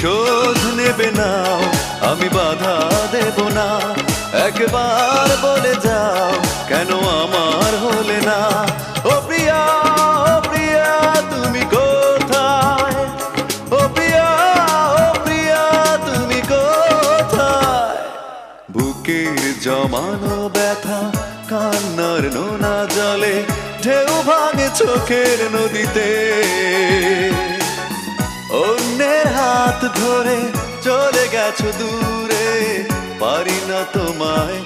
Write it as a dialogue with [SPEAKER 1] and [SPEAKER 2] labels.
[SPEAKER 1] প্রতিশোধ নেবে না, আমি বাধা দেব না। একবার বলে যাও কেন আমার হলে না। ও প্রিয়া, ও প্রিয়া তুমি কোথায়? ও প্রিয়া, ও প্রিয়া তুমি কোথায়? বুকের জমানো ব্যথা কান্নার নোনা জলে ঢেউ ভাঙে চোখের নদীতে। অন্যের হাত ধরে চলে গেছো দূরে, পারি না তোমায়